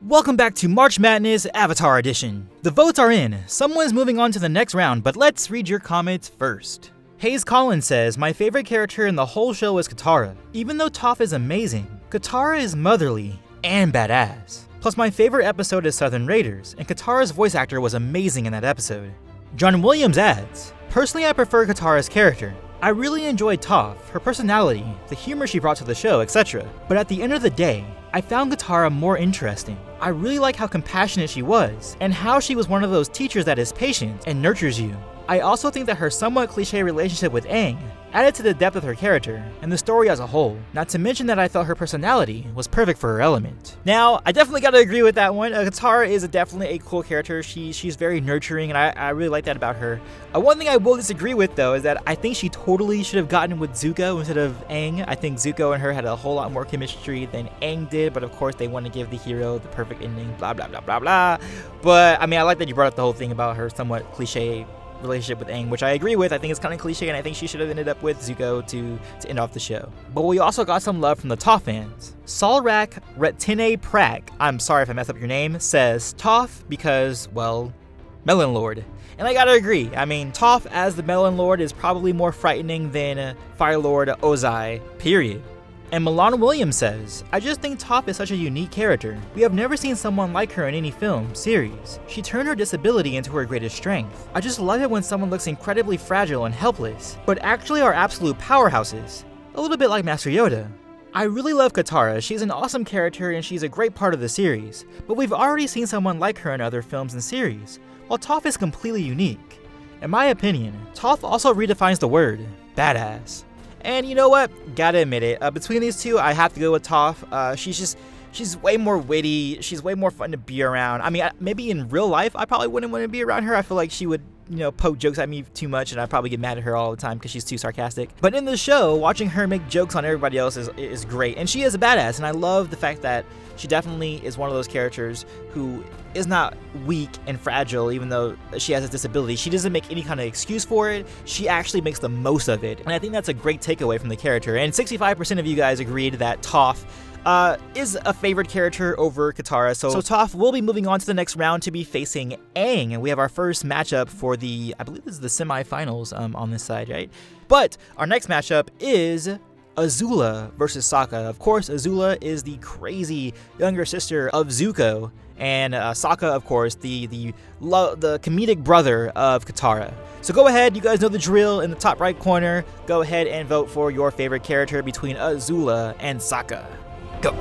Welcome back to March Madness Avatar Edition. The votes are in. Someone's moving on to the next round, but let's read your comments first. Hayes Collins says, my favorite character in the whole show is Katara. Even though Toph is amazing, Katara is motherly and badass. Plus my favorite episode is Southern Raiders, and Katara's voice actor was amazing in that episode. John Williams adds, personally I prefer Katara's character. I really enjoyed Toph, her personality, the humor she brought to the show, etc. But at the end of the day, I found Katara more interesting. I really like how compassionate she was, and how she was one of those teachers that is patient and nurtures you. I also think that her somewhat cliche relationship with Aang added to the depth of her character and the story as a whole, not to mention that I felt her personality was perfect for her element. Now, I definitely gotta agree with that one. Katara is definitely a cool character. She's very nurturing, and I really like that about her. One thing I will disagree with, though, is that I think she totally should have gotten with Zuko instead of Aang. I think Zuko and her had a whole lot more chemistry than Aang did, but of course they want to give the hero the perfect ending, blah, blah, blah, blah, blah. But, I mean, I like that you brought up the whole thing about her somewhat cliche relationship with Aang, which I agree with. I think it's kind of cliche, and I think she should have ended up with Zuko to end off the show. But we also got some love from the Toph fans. Solrak Retine Prak, I'm sorry if I messed up your name, says Toph because, well, Melon Lord. And I gotta agree. I mean, Toph as the Melon Lord is probably more frightening than Fire Lord Ozai, period. And Milan Williams says, I just think Toph is such a unique character. We have never seen someone like her in any film, series. She turned her disability into her greatest strength. I just love it when someone looks incredibly fragile and helpless, but actually are absolute powerhouses. A little bit like Master Yoda. I really love Katara. She's an awesome character and she's a great part of the series, but we've already seen someone like her in other films and series, while Toph is completely unique. In my opinion, Toph also redefines the word, badass. And you know what? Gotta admit it. Between these two, I have to go with Toph. She's way more witty. She's way more fun to be around. I mean, maybe in real life, I probably wouldn't want to be around her. I feel like she would, poke jokes at me too much, and I'd probably get mad at her all the time because she's too sarcastic. But in the show, watching her make jokes on everybody else is great. And she is a badass, and I love the fact that she definitely is one of those characters who is not weak and fragile, even though she has a disability. She doesn't make any kind of excuse for it. She actually makes the most of it. And I think that's a great takeaway from the character. And 65% of you guys agreed that Toph is a favorite character over Katara. So Toph will be moving on to the next round to be facing Aang. And we have our first matchup for I believe this is the semifinals on this side, right? But our next matchup is Azula versus Sokka. Of course, Azula is the crazy younger sister of Zuko, and Sokka, of course, the comedic brother of Katara. So go ahead, you guys know the drill. In the top right corner, go ahead and vote for your favorite character between Azula and Sokka. Go!